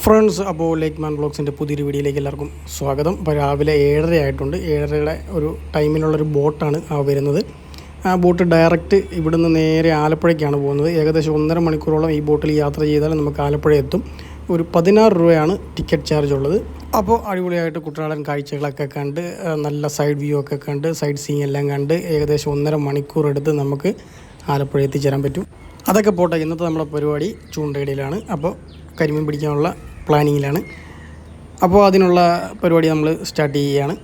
Friends, അപ്പോൾ ലേക്ക് മാൻ ബ്ലോഗ്സിൻ്റെ പുതിയൊരു വീഡിയോയിലേക്ക് എല്ലാവർക്കും സ്വാഗതം. ഇപ്പോൾ രാവിലെ 7:30 ആയിട്ടുണ്ട്. 7:30യുടെ ഒരു ടൈമിലുള്ളൊരു ബോട്ടാണ് വരുന്നത്. ആ ബോട്ട് ഡയറക്റ്റ് ഇവിടുന്ന് നേരെ ആലപ്പുഴയ്ക്കാണ് പോകുന്നത്. ഏകദേശം 1.5 മണിക്കൂറോളം ഈ ബോട്ടിൽ യാത്ര ചെയ്താൽ നമുക്ക് ആലപ്പുഴ എത്തും. ഒരു 16 രൂപയാണ് ടിക്കറ്റ് ചാർജ് ഉള്ളത്. അപ്പോൾ അടിപൊളിയായിട്ട് കുട്ടനാടൻ കാഴ്ചകളൊക്കെ കണ്ട് നല്ല സൈഡ് വ്യൂ ഒക്കെ കണ്ട് സൈഡ് സീയിങ് എല്ലാം കണ്ട് ഏകദേശം 1.5 മണിക്കൂർ എടുത്ത് നമുക്ക് ആലപ്പുഴ എത്തിച്ചേരാൻ പറ്റും. അതൊക്കെ പോട്ടെ, ഇന്നത്തെ നമ്മുടെ പരിപാടി ചൂണ്ടയിടയിലാണ്. അപ്പോൾ കരിമീൻ പിടിക്കാനുള്ള പ്ലാനിങ്ങിലാണ്. അപ്പോൾ അതിനുള്ള പരിപാടി നമ്മൾ സ്റ്റാർട്ട് ചെയ്യുകയാണ്.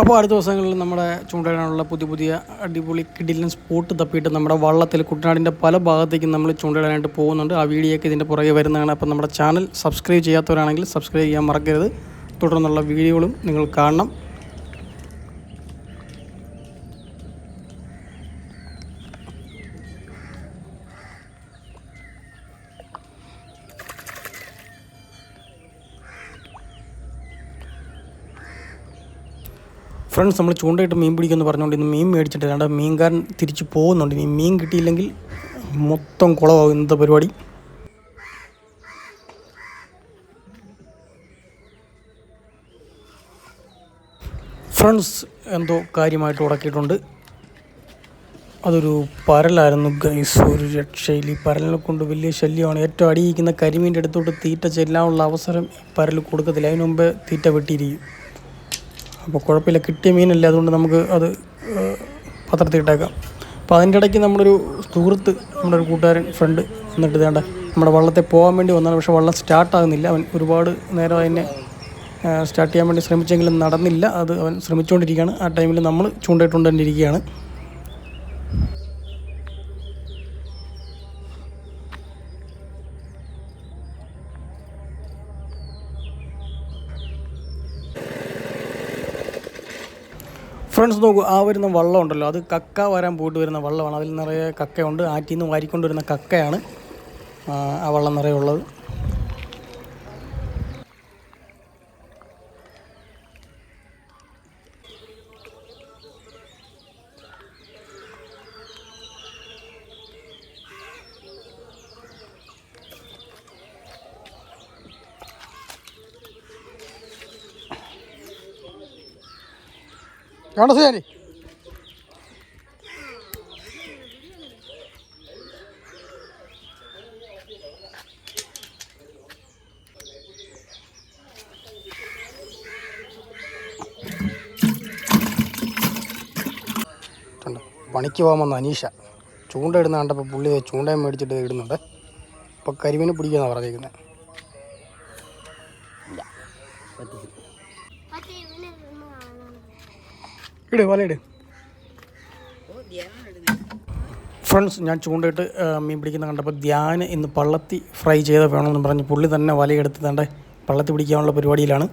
അപ്പോൾ അടുത്ത ദിവസങ്ങളിൽ നമ്മുടെ ചൂണ്ടയിടാനുള്ള പുതിയ അടിപൊളി കിടിലൻ സ്പോട്ട് തപ്പിയിട്ട് നമ്മുടെ വള്ളത്തിൽ കുട്ടനാടിൻ്റെ പല ഭാഗത്തേക്കും നമ്മൾ ചൂണ്ടയിടാനായിട്ട് പോകുന്നുണ്ട്. ആ വീഡിയോയൊക്കെ ഇതിൻ്റെ പുറകെ വരുന്നതാണ്. അപ്പോൾ നമ്മുടെ ചാനൽ സബ്സ്ക്രൈബ് ചെയ്യാത്തവരാണെങ്കിൽ സബ്സ്ക്രൈബ് ചെയ്യാൻ മറക്കരുത്. തുടർന്നുള്ള വീഡിയോകളും നിങ്ങൾ കാണണം. ഫ്രണ്ട്സ്, നമ്മൾ ചൂണ്ടയിട്ട് മീൻ പിടിക്കുമെന്ന് പറഞ്ഞുകൊണ്ട് ഇന്ന് മീൻ മേടിച്ചിട്ട് രണ്ട് മീൻകാരൻ തിരിച്ച് പോകുന്നുണ്ട്. ഇനി മീൻ കിട്ടിയില്ലെങ്കിൽ മൊത്തം കുളമാകും ഇന്നത്തെ പരിപാടി. ഫ്രണ്ട്സ്, എന്തോ കാര്യമായിട്ട് ഉടക്കിയിട്ടുണ്ട്. അതൊരു പരലായിരുന്നു ഗൈസ്. ഒരു രക്ഷയിൽ ഈ പരലിനെ കൊണ്ട് വലിയ ശല്യമാണ്. ഏറ്റവും അടിയിക്കുന്ന കരിമീൻ്റെ അടുത്തോട്ട് തീറ്റ ചെല്ലാനുള്ള അവസരം പരൽ കൊടുക്കത്തില്ല. അതിന് മുമ്പ് തീറ്റ വെട്ടിയിരിക്കും. അപ്പോൾ കുഴപ്പമില്ല, കിട്ടിയ മീനല്ലേ, അതുകൊണ്ട് നമുക്ക് അത് പത്രത്തിൽ ഇട്ടേക്കാം. അപ്പോൾ അതിൻ്റെ ഇടയ്ക്ക് നമ്മുടെ ഒരു കൂട്ടുകാരൻ ഫ്രണ്ട് എന്നിട്ട് വേണ്ട നമ്മുടെ വള്ളത്തെ പോകാൻ വേണ്ടി വന്നാണ്. പക്ഷേ വള്ളം സ്റ്റാർട്ടാകുന്നില്ല. അവൻ ഒരുപാട് നേരം അതിനെ സ്റ്റാർട്ട് ചെയ്യാൻ വേണ്ടി ശ്രമിച്ചെങ്കിലും നടന്നില്ല. അത് അവൻ ശ്രമിച്ചുകൊണ്ടിരിക്കുകയാണ്. ആ ടൈമിൽ നമ്മൾ ചൂണ്ടയിട്ടുകൊണ്ടിരിക്കുകയാണ്. ഫ്രണ്ട്സ്, നോക്കൂ, ആ വരുന്ന വള്ളം ഉണ്ടല്ലോ, അത് കക്ക വരാൻ പോയിട്ട് വരുന്ന വള്ളമാണ്. അതിൽ നിറയെ കക്കയുണ്ട്. ആറ്റിൽ നിന്ന് വാരിക്കൊണ്ട് വരുന്ന കക്കയാണ് ആ വള്ളം നിറയെ ഉള്ളത്. കാണോ ശരി. പണിക്ക് പോകാമെന്ന് അനീഷ ചൂണ്ട ഇടുന്ന കണ്ടപ്പോൾ പുള്ളി ചൂണ്ടയും മേടിച്ചിട്ട് ഇടുന്നുണ്ട്. ഇപ്പോൾ കരിമീനെ പിടിക്കാന്നാണ് പറഞ്ഞിരിക്കുന്നത്. ഇട് വലയിട്. ഫ്രണ്ട്സ്, ഞാൻ ചൂണ്ടയിട്ട് മീൻ പിടിക്കുന്ന കണ്ടപ്പോൾ ധ്യാൻ ഇന്ന് പള്ളത്തി ഫ്രൈ ചെയ്ത് വേണമെന്ന് പറഞ്ഞ് പുള്ളി തന്നെ വലയെടുത്ത് തൻ്റെ പള്ളത്തി പിടിക്കാനുള്ള പരിപാടിയിലാണ്.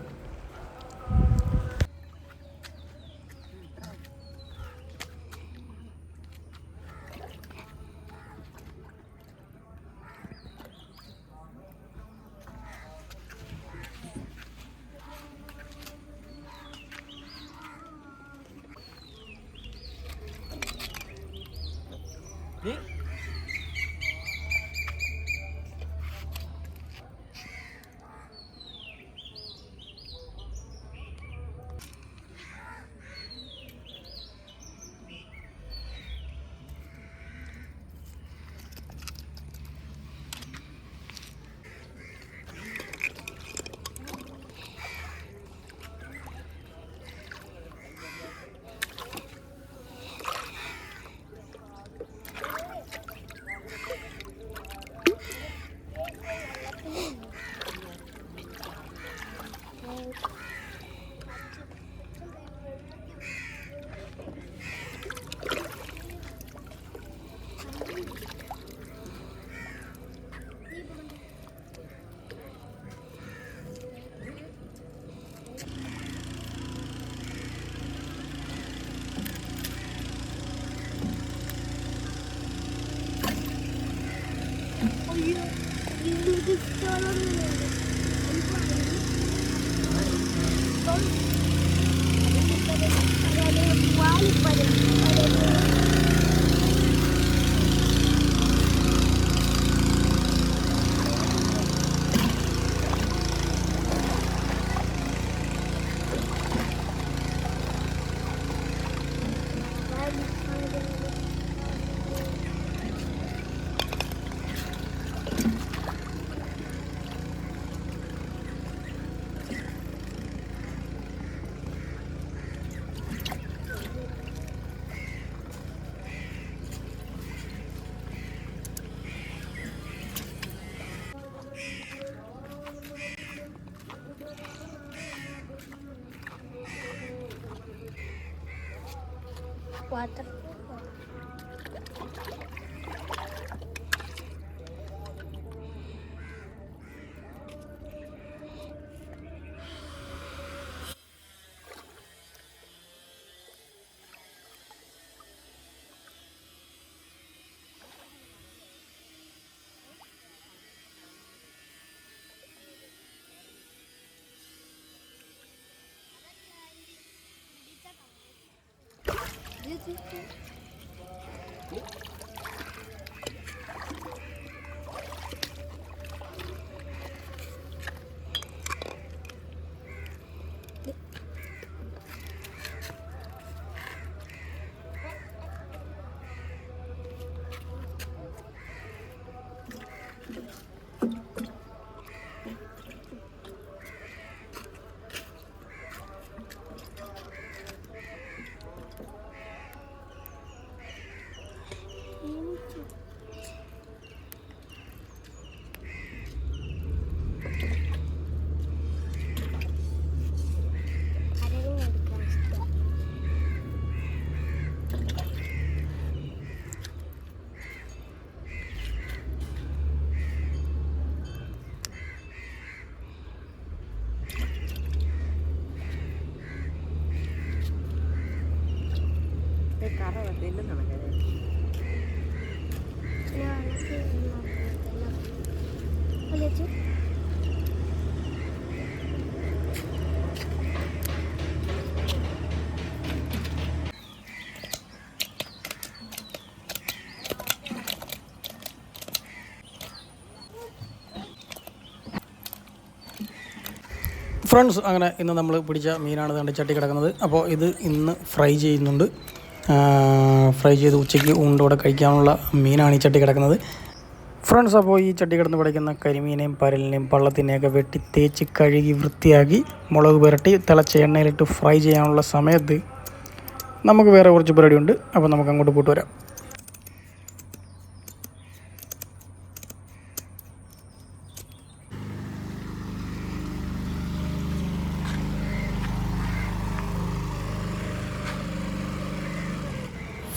Water. ഫ്രണ്ട്സ്, അങ്ങനെ ഇന്ന് നമ്മൾ പിടിച്ച മീനാണ് കണ്ട് ചട്ടി കിടക്കുന്നത്. അപ്പോൾ ഇത് ഇന്ന് ഫ്രൈ ചെയ്യുന്നുണ്ട്. ഫ്രൈ ചെയ്ത് ഉച്ചയ്ക്ക് ഊണ്ടോടെ കഴിക്കാനുള്ള മീനാണ് ഈ ചട്ടി കിടക്കുന്നത്. ഫ്രണ്ട്സ്, അപ്പോൾ ഈ ചട്ടി കിടന്ന് പിടിക്കുന്ന കരിമീനെയും പരലിനെയും പള്ളത്തിനെയൊക്കെ വെട്ടി തേച്ച് കഴുകി വൃത്തിയാക്കി മുളക് പുരട്ടി തിളച്ച എണ്ണയിലിട്ട് ഫ്രൈ ചെയ്യാനുള്ള സമയത്ത് നമുക്ക് വേറെ കുറച്ച് പരിപാടിയുണ്ട്. അപ്പോൾ നമുക്ക് അങ്ങോട്ട് പോയിട്ട് വരാം.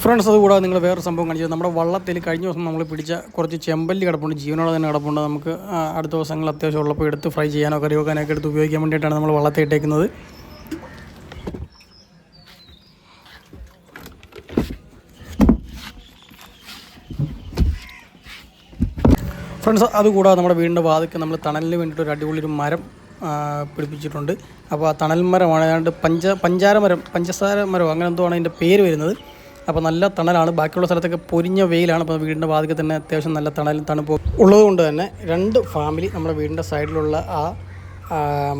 ഫ്രണ്ട്സ്, അതുകൂടാതെ നിങ്ങൾ വേറൊരു സംഭവം കാണിച്ചത്, നമ്മുടെ വള്ളത്തിൽ കഴിഞ്ഞ ദിവസം നമ്മൾ പിടിച്ച കുറച്ച് ചെമ്പല്ലി കിടപ്പുണ്ട്, ജീവനോടെ തന്നെ കിടപ്പുണ്ട്. നമുക്ക് അടുത്ത ദിവസങ്ങൾ അത്യാവശ്യം ഉള്ളപ്പോൾ എടുത്ത് ഫ്രൈ ചെയ്യാനോ കറി വെക്കാനൊക്കെ എടുത്ത് ഉപയോഗിക്കാൻ വേണ്ടിയിട്ടാണ് നമ്മൾ വള്ളത്തിൽ ഇട്ടേക്കുന്നത്. ഫ്രണ്ട്സ്, അതുകൂടാതെ നമ്മുടെ വീടിൻ്റെ വാതിക്ക് നമ്മൾ തണലിന് വേണ്ടിയിട്ട് ഒരു അടിപൊളി ഒരു മരം പിടിപ്പിച്ചിട്ടുണ്ട്. അപ്പോൾ ആ തണൽ മരമാണ് ഏതാണ്ട് പഞ്ചസാര മരം അങ്ങനെ എന്തോ ആണ് അതിൻ്റെ പേര് വരുന്നത്. അപ്പോൾ നല്ല തണലാണ്. ബാക്കിയുള്ള സ്ഥലത്തൊക്കെ പൊരിഞ്ഞ വെയിലാണ്. അപ്പോൾ വീടിൻ്റെ വാതിക്കൽ തന്നെ അത്യാവശ്യം നല്ല തണലും തണുപ്പും ഉള്ളതുകൊണ്ട് തന്നെ 2 ഫാമിലി നമ്മുടെ വീടിൻ്റെ സൈഡിലുള്ള ആ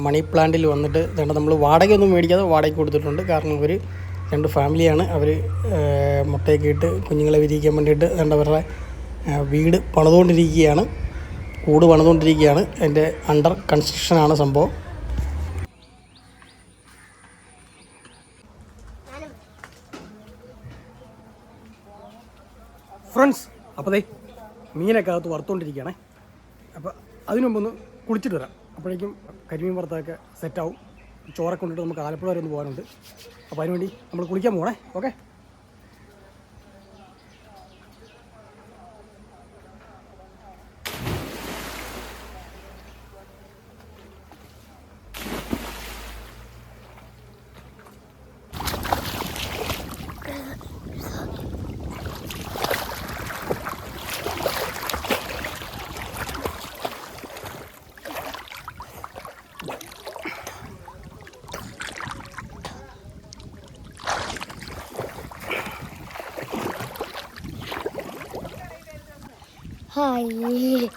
മണി പ്ലാന്റിൽ വന്നിട്ട് നമ്മൾ വാടകയൊന്നും മേടിക്കാതെ വാടകയ്ക്ക് കൊടുത്തിട്ടുണ്ട്. കാരണം അവർ 2 ഫാമിലിയാണ്. അവർ മുട്ടയൊക്കെ ഇട്ട് കുഞ്ഞുങ്ങളെ വിരിയിക്കാൻ വേണ്ടിയിട്ട് അവരുടെ വീട് പണിതുകൊണ്ടിരിക്കുകയാണ്, കൂട് പണിതുകൊണ്ടിരിക്കുകയാണ്. അതിൻ്റെ അണ്ടർ കൺസ്ട്രക്ഷനാണ് സംഭവം. ഫ്രണ്ട്സ്, അപ്പോൾ മീനൊക്കെ അകത്ത് വറുത്തുകൊണ്ടിരിക്കുകയാണേ. അപ്പോൾ അതിനു മുമ്പൊന്ന് കുളിച്ചിട്ട് വരാം. അപ്പോഴേക്കും കരിമീൻ വറുത്തൊക്കെ സെറ്റാവും. ചോറൊക്കെ കൊണ്ടിട്ട് നമുക്ക് ആലപ്പുഴ വരെ ഒന്ന് പോകാനുണ്ട്. അപ്പോൾ അതിനുവേണ്ടി നമ്മൾ കുളിക്കാൻ പോകണേ. ഓക്കെ. Hi.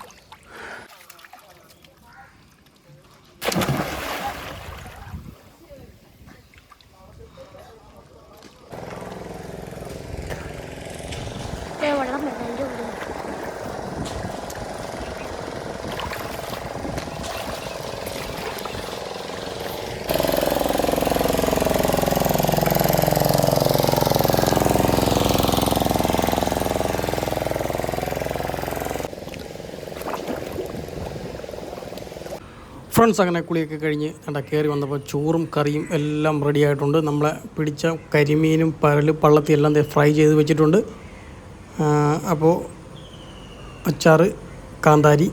വെള്ളം വരുന്നത് അതിൻ്റെ ഉള്ളിൽ. ഫ്രണ്ട്സ്, അങ്ങനെ കുളിയൊക്കെ കഴിഞ്ഞ് കയറി വന്നപ്പോൾ ചോറും കറിയും എല്ലാം റെഡി ആയിട്ടുണ്ട്. നമ്മളെ പിടിച്ച കരിമീനും പള്ളത്തി എല്ലാം ഫ്രൈ ചെയ്ത് വെച്ചിട്ടുണ്ട്. അപ്പോൾ അച്ചാറ്, കാന്താരി,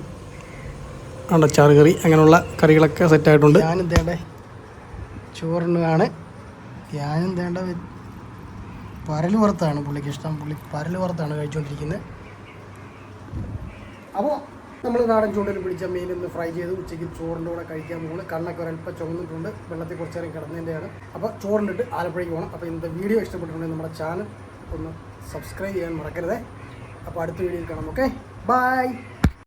അച്ചാറ് കറി, അങ്ങനെയുള്ള കറികളൊക്കെ സെറ്റായിട്ടുണ്ട്. ഞാനും തേണ്ട ചോറിനാണ്. ഞാനും തേണ്ട പരൽ വറുത്താണ് പുള്ളിക്ക് ഇഷ്ടം. പുള്ളി പരൽ വറുത്താണ് കഴിച്ചുകൊണ്ടിരിക്കുന്നത്. അപ്പോൾ നമ്മൾ നാടൻ ചൂണ്ടയിൽ പിടിച്ച മീൻ ഒന്ന് ഫ്രൈ ചെയ്ത് ഉച്ചയ്ക്ക് ചോറിൻ്റെ കൂടെ കഴിക്കാൻ പോകുന്നത്. കണ്ണൊക്കെ ഒരല്പം ചുമന്നിട്ടുണ്ട്, വെള്ളത്തിൽ കുറച്ച് നേരം കിടന്നതിൻ്റെയാണ്. അപ്പോൾ ചോറിനിട്ട് ആലപ്പുഴയ്ക്ക് പോകണം. അപ്പോൾ ഇന്നത്തെ വീഡിയോ ഇഷ്ടപ്പെട്ടിട്ടുണ്ടെങ്കിൽ നമ്മുടെ ചാനൽ ഒന്ന് സബ്സ്ക്രൈബ് ചെയ്യാൻ മറക്കരുത്. അപ്പോൾ അടുത്ത വീഡിയോയിൽ കാണാം. Okay, by.